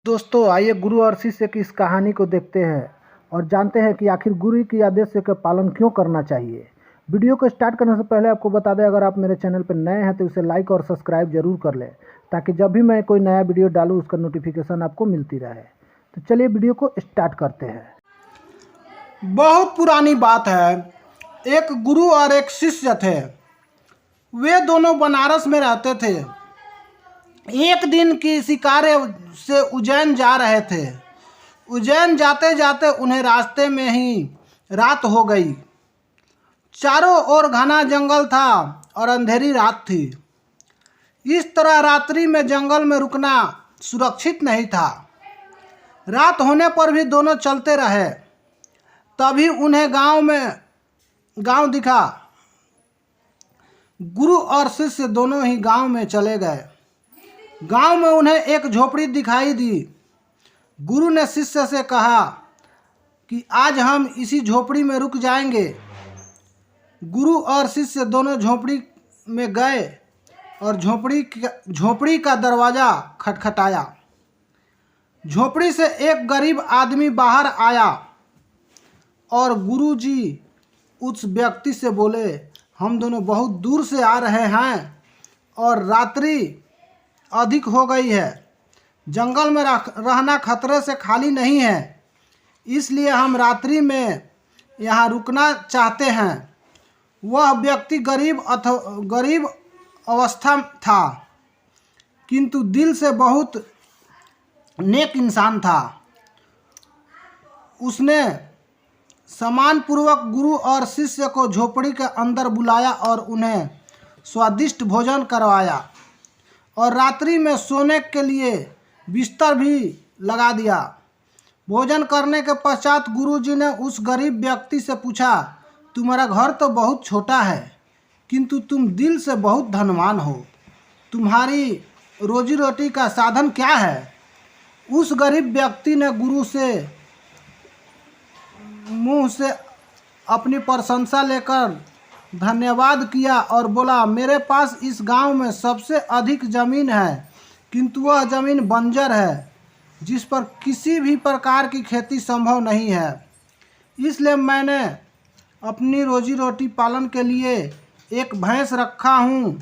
दोस्तों आइए गुरु और शिष्य की इस कहानी को देखते हैं और जानते हैं कि आखिर गुरु के आदेश का पालन क्यों करना चाहिए। वीडियो को स्टार्ट करने से पहले आपको बता दें, अगर आप मेरे चैनल पर नए हैं तो इसे लाइक और सब्सक्राइब जरूर कर लें, ताकि जब भी मैं कोई नया वीडियो डालूँ उसका नोटिफिकेशन आपको मिलती रहे। तो चलिए वीडियो को स्टार्ट करते हैं। बहुत पुरानी बात है। एक गुरु और एक शिष्य थे। वे दोनों बनारस में रहते थे। एक दिन किसी कार्य से उज्जैन जा रहे थे। उज्जैन जाते जाते उन्हें रास्ते में ही रात हो गई। चारों ओर घना जंगल था और अंधेरी रात थी। इस तरह रात्रि में जंगल में रुकना सुरक्षित नहीं था। रात होने पर भी दोनों चलते रहे। तभी उन्हें गांव दिखा। गुरु और शिष्य दोनों ही गांव में चले गए। गांव में उन्हें एक झोपड़ी दिखाई दी। गुरु ने शिष्य से कहा कि आज हम इसी झोपड़ी में रुक जाएंगे। गुरु और शिष्य दोनों झोपड़ी में गए और झोपड़ी का दरवाज़ा खटखटाया। झोपड़ी से एक गरीब आदमी बाहर आया और गुरुजी उस व्यक्ति से बोले, हम दोनों बहुत दूर से आ रहे हैं और रात्रि अधिक हो गई है। जंगल में रहना खतरे से खाली नहीं है, इसलिए हम रात्रि में यहाँ रुकना चाहते हैं। वह व्यक्ति गरीब अवस्था था, किंतु दिल से बहुत नेक इंसान था। उसने सम्मानपूर्वक गुरु और शिष्य को झोपड़ी के अंदर बुलाया और उन्हें स्वादिष्ट भोजन करवाया और रात्रि में सोने के लिए बिस्तर भी लगा दिया। भोजन करने के पश्चात गुरुजी ने उस गरीब व्यक्ति से पूछा, तुम्हारा घर तो बहुत छोटा है, किंतु तुम दिल से बहुत धनवान हो। तुम्हारी रोजी रोटी का साधन क्या है? उस गरीब व्यक्ति ने गुरु से मुंह से अपनी प्रशंसा लेकर धन्यवाद किया और बोला, मेरे पास इस गांव में सबसे अधिक ज़मीन है, किंतु वह ज़मीन बंजर है, जिस पर किसी भी प्रकार की खेती संभव नहीं है। इसलिए मैंने अपनी रोजी रोटी पालन के लिए एक भैंस रखा हूँ।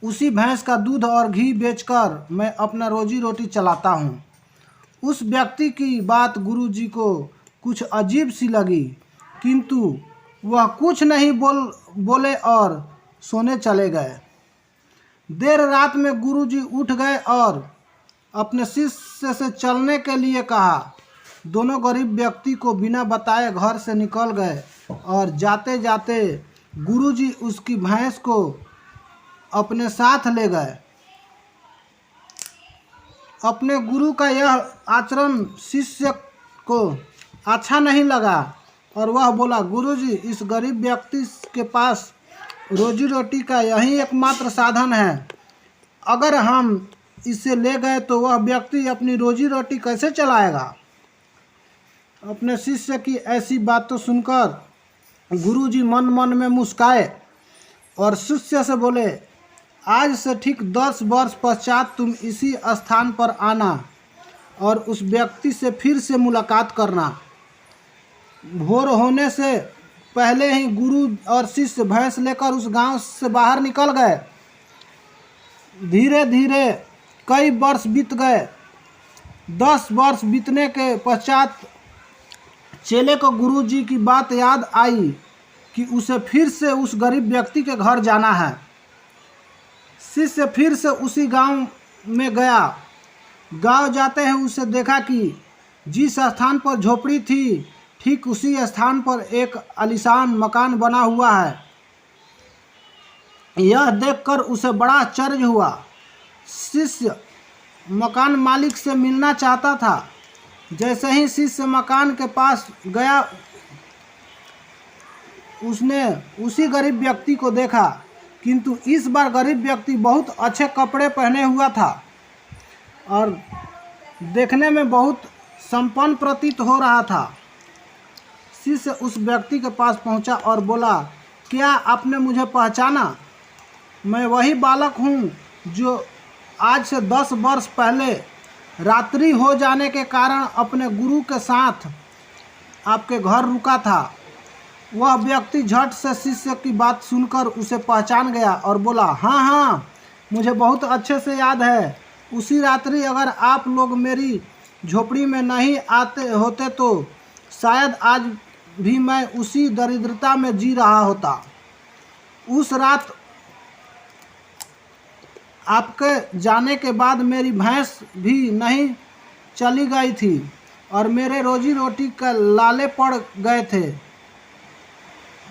उसी भैंस का दूध और घी बेचकर मैं अपना रोजी रोटी चलाता हूँ। उस व्यक्ति की बात गुरुजी को कुछ अजीब सी लगी, किंतु वह कुछ नहीं बोले और सोने चले गए। देर रात में गुरुजी उठ गए और अपने शिष्य से चलने के लिए कहा। दोनों गरीब व्यक्ति को बिना बताए घर से निकल गए और जाते जाते गुरुजी उसकी भैंस को अपने साथ ले गए। अपने गुरु का यह आचरण शिष्य को अच्छा नहीं लगा और वह बोला, गुरुजी, इस गरीब व्यक्ति के पास रोजी रोटी का यही एकमात्र साधन है। अगर हम इसे ले गए तो वह व्यक्ति अपनी रोजी रोटी कैसे चलाएगा? अपने शिष्य की ऐसी बातों सुनकर गुरुजी मन मन में मुस्काए और शिष्य से बोले, आज से ठीक 10 वर्ष पश्चात तुम इसी स्थान पर आना और उस व्यक्ति से फिर से मुलाकात करना। भोर होने से पहले ही गुरु और शिष्य भैंस लेकर उस गांव से बाहर निकल गए। धीरे धीरे कई वर्ष बीत गए। 10 वर्ष बीतने के पश्चात चेले को गुरुजी की बात याद आई कि उसे फिर से उस गरीब व्यक्ति के घर जाना है। शिष्य फिर से उसी गांव में गया। गांव जाते हैं उसे देखा कि जिस स्थान पर झोपड़ी थी, ठीक उसी स्थान पर एक आलीशान मकान बना हुआ है। यह देखकर उसे बड़ा आश्चर्य हुआ। शिष्य मकान मालिक से मिलना चाहता था। जैसे ही शिष्य मकान के पास गया, उसने उसी गरीब व्यक्ति को देखा, किंतु इस बार गरीब व्यक्ति बहुत अच्छे कपड़े पहने हुआ था और देखने में बहुत संपन्न प्रतीत हो रहा था। शिष्य उस व्यक्ति के पास पहुंचा और बोला, क्या आपने मुझे पहचाना? मैं वही बालक हूं जो आज से 10 वर्ष पहले रात्रि हो जाने के कारण अपने गुरु के साथ आपके घर रुका था। वह व्यक्ति झट से शिष्य की बात सुनकर उसे पहचान गया और बोला, हाँ हाँ, मुझे बहुत अच्छे से याद है। उसी रात्रि अगर आप लोग मेरी झोपड़ी में नहीं आते होते तो शायद आज भी मैं उसी दरिद्रता में जी रहा होता। उस रात आपके जाने के बाद मेरी भैंस भी नहीं चली गई थी और मेरे रोजी रोटी का लाले पड़ गए थे।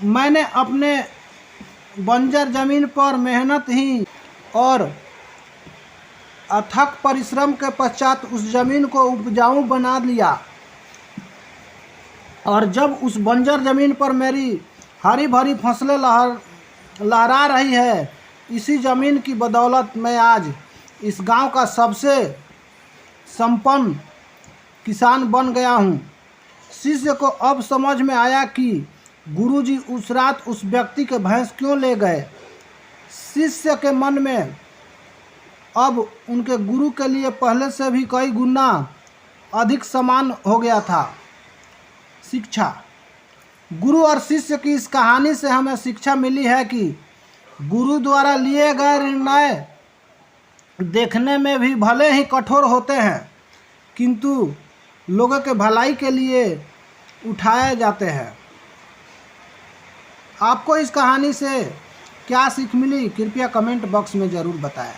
मैंने अपने बंजर जमीन पर मेहनत ही और अथक परिश्रम के पश्चात उस जमीन को उपजाऊ बना लिया और जब उस बंजर जमीन पर मेरी हरी भरी फसलें लहरा रही है, इसी ज़मीन की बदौलत मैं आज इस गांव का सबसे संपन्न किसान बन गया हूं। शिष्य को अब समझ में आया कि गुरुजी उस रात उस व्यक्ति के भैंस क्यों ले गए। शिष्य के मन में अब उनके गुरु के लिए पहले से भी कई गुना अधिक सम्मान हो गया था। शिक्षा। गुरु और शिष्य की इस कहानी से हमें शिक्षा मिली है कि गुरु द्वारा लिए गए निर्णय देखने में भी भले ही कठोर होते हैं, किंतु लोगों के भलाई के लिए उठाए जाते हैं। आपको इस कहानी से क्या सीख मिली, कृपया कमेंट बॉक्स में ज़रूर बताएं।